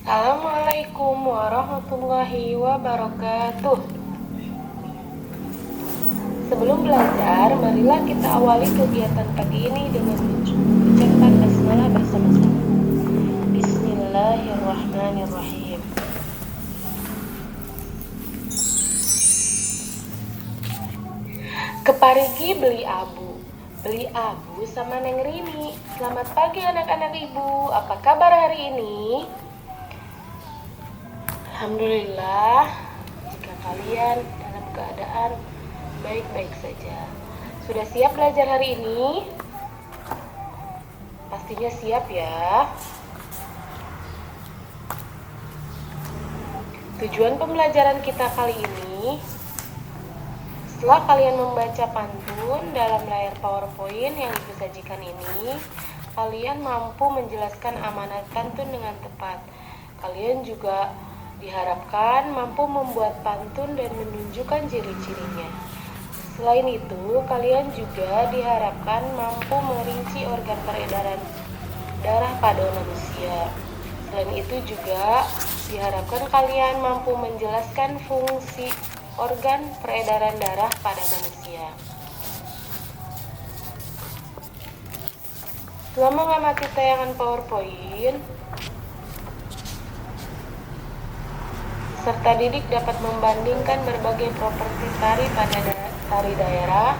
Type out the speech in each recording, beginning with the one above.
Assalamualaikum warahmatullahi wabarakatuh. Sebelum belajar, marilah kita awali kegiatan pagi ini dengan mengucapkan basmalah bersama-sama. Bismillahirrahmanirrahim. Keparigi beli abu sama Neng Rini. Selamat pagi anak-anak ibu, apa kabar hari ini? Alhamdulillah, jika kalian dalam keadaan baik-baik saja. Sudah siap belajar hari ini? Pastinya siap ya. Tujuan pembelajaran kita kali ini, setelah kalian membaca pantun dalam layar PowerPoint yang ibu sajikan ini, kalian mampu menjelaskan amanat pantun dengan tepat. Kalian juga diharapkan mampu membuat pantun dan menunjukkan ciri-cirinya. Selain itu, kalian juga diharapkan mampu merinci organ peredaran darah pada manusia. Selain itu juga diharapkan kalian mampu menjelaskan fungsi organ peredaran darah pada manusia. Setelah mengamati tayangan PowerPoint, serta didik dapat membandingkan berbagai properti tari pada tari daerah.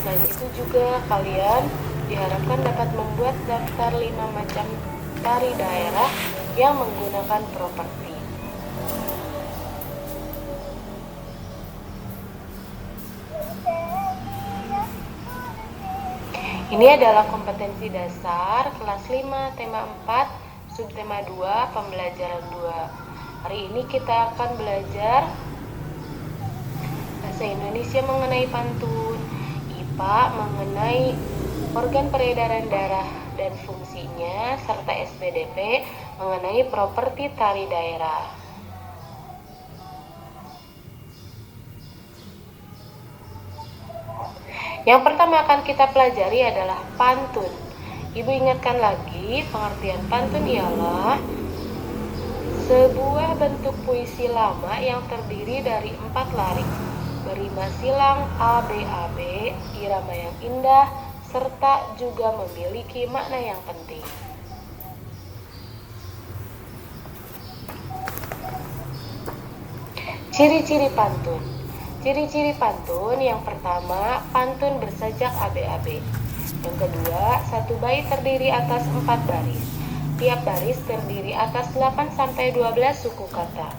Selain itu juga kalian diharapkan dapat membuat daftar 5 macam tari daerah yang menggunakan properti. Ini adalah kompetensi dasar kelas 5 tema 4 subtema 2 pembelajaran 2. Hari ini kita akan belajar bahasa Indonesia mengenai pantun, IPA mengenai organ peredaran darah dan fungsinya, serta SPDP mengenai properti tari daerah. Yang pertama akan kita pelajari adalah pantun. Ibu ingatkan lagi, pengertian pantun ialah sebuah bentuk puisi lama yang terdiri dari 4 larik, berima silang ABAB, irama yang indah, serta juga memiliki makna yang penting. Ciri-ciri pantun. Ciri-ciri pantun yang pertama, pantun bersajak ABAB. Yang kedua, satu bait terdiri atas 4 baris. Tiap baris terdiri atas 8-12 suku kata.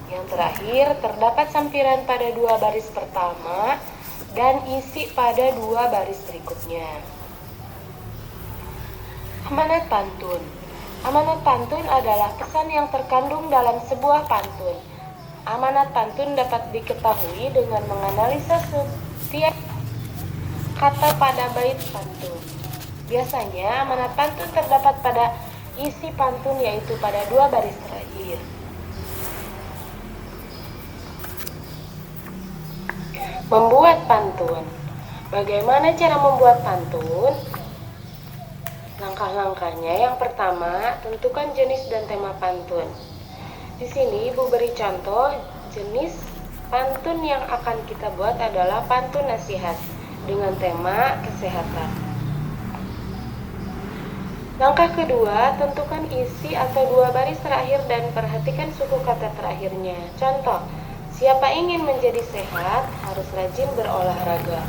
Yang terakhir, terdapat sampiran pada 2 baris pertama dan isi pada 2 baris berikutnya. Amanat pantun. Amanat pantun adalah pesan yang terkandung dalam sebuah pantun. Amanat pantun dapat diketahui dengan menganalisa setiap kata pada bait pantun. Biasanya amanat pantun terdapat pada isi pantun, yaitu pada 2 baris terakhir. Membuat pantun. Bagaimana cara membuat pantun? Langkah-langkahnya, yang pertama, tentukan jenis dan tema pantun. Di sini Ibu beri contoh jenis pantun yang akan kita buat adalah pantun nasihat dengan tema kesehatan. Langkah kedua, tentukan isi atau 2 baris terakhir dan perhatikan suku kata terakhirnya. Contoh, siapa ingin menjadi sehat harus rajin berolahraga.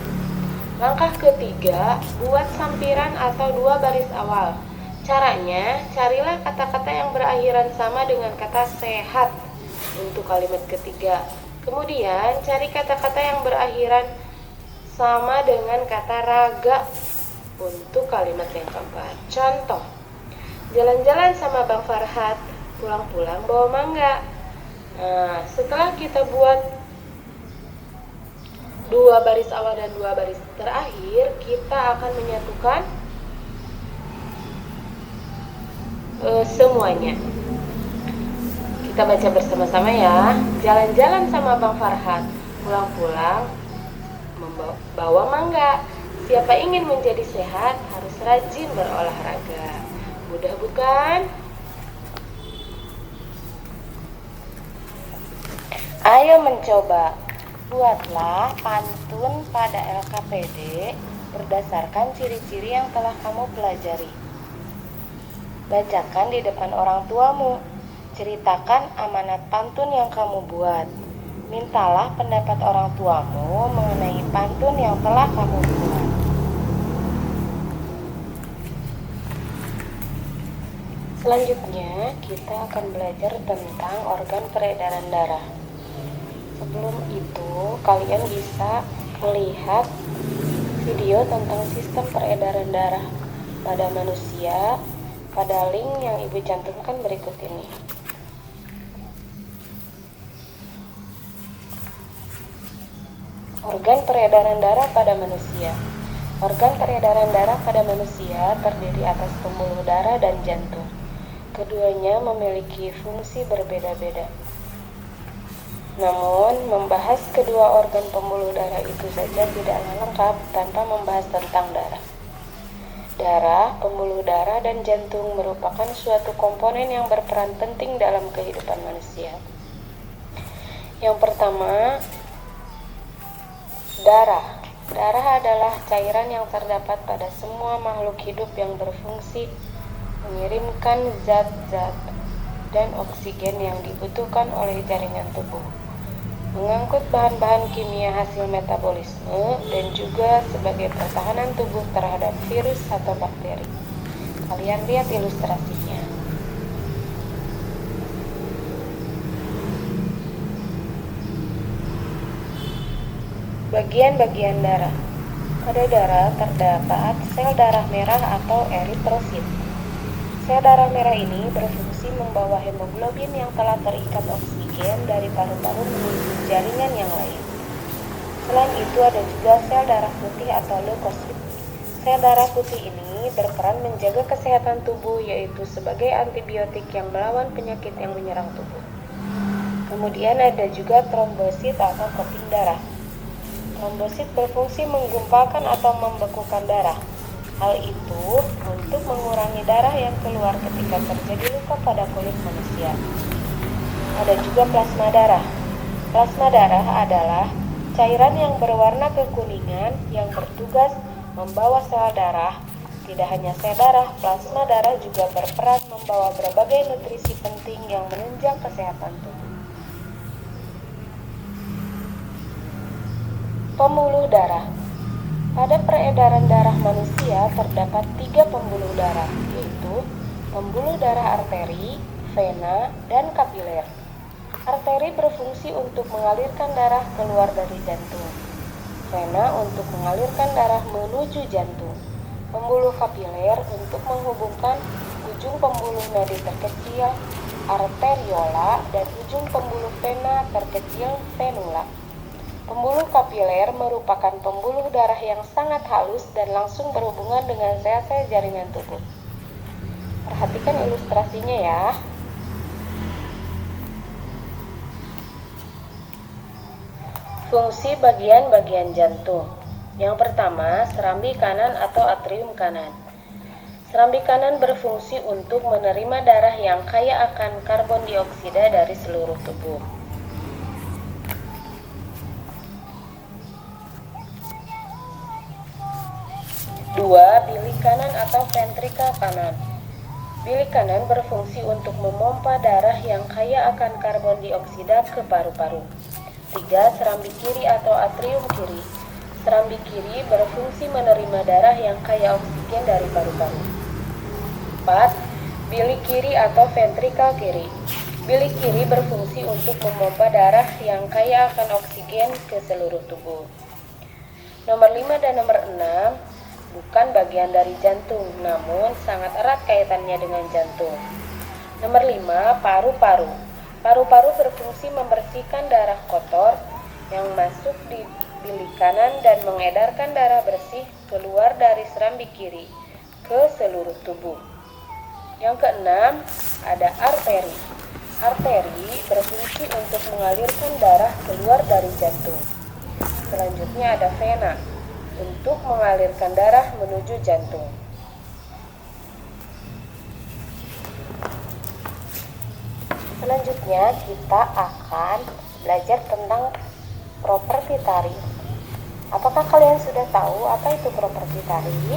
Langkah ketiga, buat sampiran atau 2 baris awal. Caranya, carilah kata-kata yang berakhiran sama dengan kata sehat untuk kalimat ketiga. Kemudian, cari kata-kata yang berakhiran sama dengan kata raga untuk kalimat yang keempat. Contoh, jalan-jalan sama Bang Farhat, pulang-pulang bawa mangga. Nah, setelah kita buat 2 baris awal dan 2 baris terakhir, kita akan menyatukan semuanya. Kita baca bersama-sama ya. Jalan-jalan sama Bang Farhat, pulang-pulang membawa mangga. Siapa ingin menjadi sehat harus rajin berolahraga. Mudah bukan? Ayo mencoba. Buatlah pantun pada LKPD berdasarkan ciri-ciri yang telah kamu pelajari. Bacakan di depan orang tuamu. Ceritakan amanat pantun yang kamu buat. Mintalah pendapat orang tuamu mengenai pantun yang telah kamu buat. Selanjutnya, kita akan belajar tentang organ peredaran darah. Sebelum itu, kalian bisa melihat video tentang sistem peredaran darah pada manusia pada link yang Ibu cantumkan berikut ini. Organ peredaran darah pada manusia. Organ peredaran darah pada manusia terdiri atas pembuluh darah dan jantung. Keduanya memiliki fungsi berbeda-beda. Namun, membahas kedua organ pembuluh darah itu saja tidaklah lengkap tanpa membahas tentang darah. Darah, pembuluh darah, dan jantung merupakan suatu komponen yang berperan penting dalam kehidupan manusia. Yang pertama, darah. Darah adalah cairan yang terdapat pada semua makhluk hidup yang berfungsi mengirimkan zat-zat dan oksigen yang dibutuhkan oleh jaringan tubuh, mengangkut bahan-bahan kimia hasil metabolisme, dan juga sebagai pertahanan tubuh terhadap virus atau bakteri. Kalian lihat ilustrasinya. Bagian-bagian darah. Pada darah terdapat sel darah merah atau eritrosit. Sel darah merah ini berfungsi membawa hemoglobin yang telah terikat oksigen dari paru-paru menuju jaringan yang lain. Selain itu ada juga sel darah putih atau leukosit. Sel darah putih ini berperan menjaga kesehatan tubuh, yaitu sebagai antibiotik yang melawan penyakit yang menyerang tubuh. Kemudian ada juga trombosit atau keping darah. Trombosit berfungsi menggumpalkan atau membekukan darah. Hal itu untuk mengurangi darah yang keluar ketika terjadi luka pada kulit manusia. Ada juga plasma darah. Plasma darah adalah cairan yang berwarna kekuningan yang bertugas membawa sel darah. Tidak hanya sel darah, plasma darah juga berperan membawa berbagai nutrisi penting yang menunjang kesehatan tubuh. Pembuluh darah. Pada peredaran darah manusia terdapat 3 pembuluh darah, yaitu pembuluh darah arteri, vena, dan kapiler. Arteri berfungsi untuk mengalirkan darah keluar dari jantung. Vena untuk mengalirkan darah menuju jantung. Pembuluh kapiler untuk menghubungkan ujung pembuluh nadi terkecil, arteriola, dan ujung pembuluh vena terkecil, venula. Pembuluh kapiler merupakan pembuluh darah yang sangat halus dan langsung berhubungan dengan sel-sel jaringan tubuh. Perhatikan ilustrasinya ya. Fungsi bagian-bagian jantung. Yang pertama, serambi kanan atau atrium kanan. Serambi kanan berfungsi untuk menerima darah yang kaya akan karbon dioksida dari seluruh tubuh. Dua, bilik kanan atau ventrika kanan. Bilik kanan berfungsi untuk memompa darah yang kaya akan karbon dioksida ke paru-paru. 3. Serambi kiri atau atrium kiri. Serambi kiri berfungsi menerima darah yang kaya oksigen dari paru-paru. 4. Bilik kiri atau ventrikal kiri. Bilik kiri berfungsi untuk memompa darah yang kaya akan oksigen ke seluruh tubuh. Nomor 5 dan nomor 6 bukan bagian dari jantung, namun sangat erat kaitannya dengan jantung. Nomor 5, paru-paru. Paru-paru berfungsi membersihkan darah kotor yang masuk di bilik kanan dan mengedarkan darah bersih keluar dari serambi kiri ke seluruh tubuh. Yang keenam, ada arteri. Arteri berfungsi untuk mengalirkan darah keluar dari jantung. Selanjutnya ada vena, untuk mengalirkan darah menuju jantung. Selanjutnya kita akan belajar tentang properti tari. Apakah kalian sudah tahu apa itu properti tari?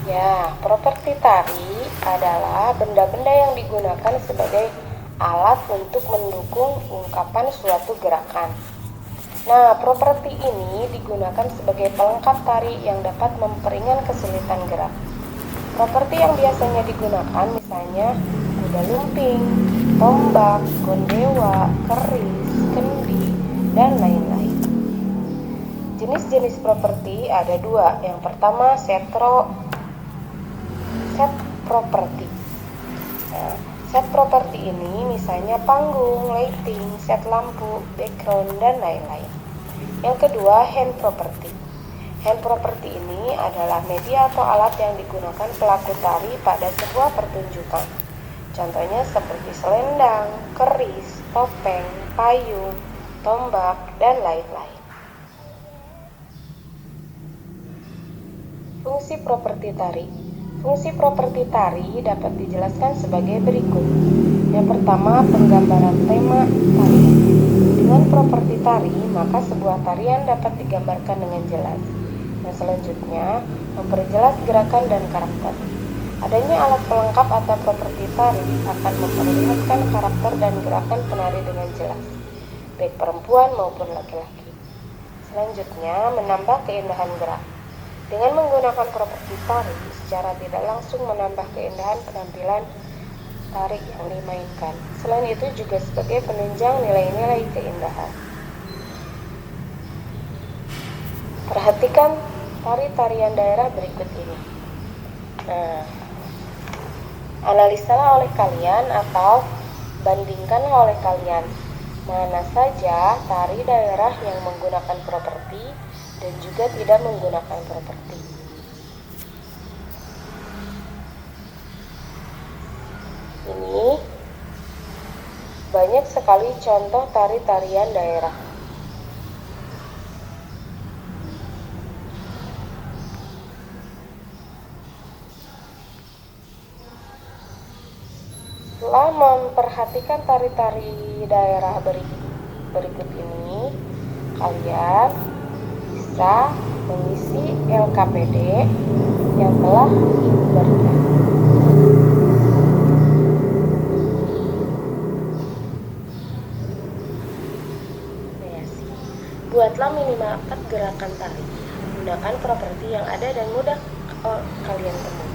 Ya, properti tari adalah benda-benda yang digunakan sebagai alat untuk mendukung ungkapan suatu gerakan. Nah, properti ini digunakan sebagai pelengkap tari yang dapat memperingan kesulitan gerak. Properti yang biasanya digunakan misalnya kuda lumping, tombak, gondewa, keris, kendi, dan lain-lain. Jenis-jenis properti ada dua. Yang pertama set properti. Nah, set properti ini misalnya panggung, lighting, set lampu, background, dan lain-lain. Yang kedua hand property. Hand property ini adalah media atau alat yang digunakan pelaku tari pada sebuah pertunjukan. Contohnya seperti selendang, keris, topeng, payung, tombak, dan lain-lain. Fungsi properti tari. Fungsi properti tari dapat dijelaskan sebagai berikut. Yang pertama, penggambaran tema tari. Dengan properti tari, maka sebuah tarian dapat digambarkan dengan jelas. Yang selanjutnya, memperjelas gerakan dan karakter. Adanya alat pelengkap atau properti tari akan memperlihatkan karakter dan gerakan penari dengan jelas, baik perempuan maupun laki-laki. Selanjutnya, menambah keindahan gerak. Dengan menggunakan properti tari, secara tidak langsung menambah keindahan penampilan tari yang dimainkan. Selain itu juga sebagai penunjang nilai-nilai keindahan. Perhatikan tari-tarian daerah berikut ini. Nah, analisalah oleh kalian atau bandingkanlah oleh kalian mana saja tari daerah yang menggunakan properti dan juga tidak menggunakan properti. Ini banyak sekali contoh tari-tarian daerah. Setelah memperhatikan tari-tari daerah berikut ini, kalian bisa mengisi LKPD yang telah diberikan. Buatlah minimal 4 gerakan tari. Gunakan properti yang ada dan mudah kalian temui.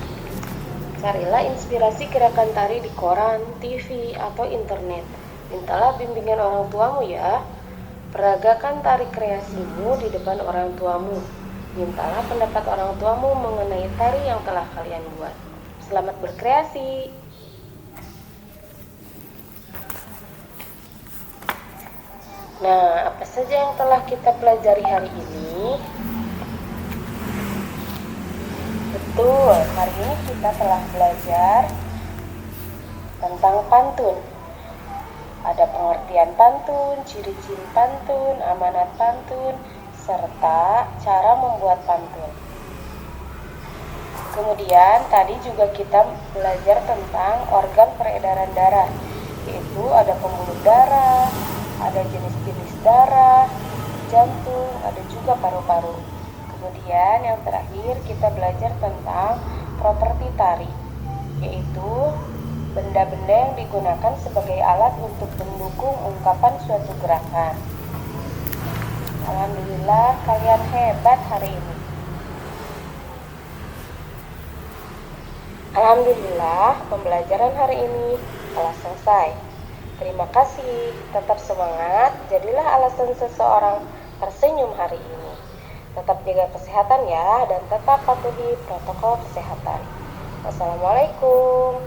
Carilah inspirasi gerakan tari di koran, TV, atau internet. Mintalah bimbingan orang tuamu ya. Peragakan tari kreasimu di depan orang tuamu. Mintalah pendapat orang tuamu mengenai tari yang telah kalian buat. Selamat berkreasi. Nah, apa saja yang telah kita pelajari hari ini? Betul, hari ini kita telah belajar tentang pantun. Ada pengertian pantun, ciri-ciri pantun, amanat pantun, serta cara membuat pantun. Kemudian tadi juga kita belajar tentang organ peredaran darah, yaitu ada pembuluh darah, ada jenis-jenis darah, jantung, ada juga paru-paru. Kemudian yang terakhir kita belajar tentang properti tari, yaitu benda-benda yang digunakan sebagai alat untuk mendukung ungkapan suatu gerakan. Alhamdulillah kalian hebat hari ini. Alhamdulillah pembelajaran hari ini telah selesai. Terima kasih, tetap semangat, jadilah alasan seseorang tersenyum hari ini. Tetap jaga kesehatan ya, dan tetap patuhi protokol kesehatan. Wassalamualaikum.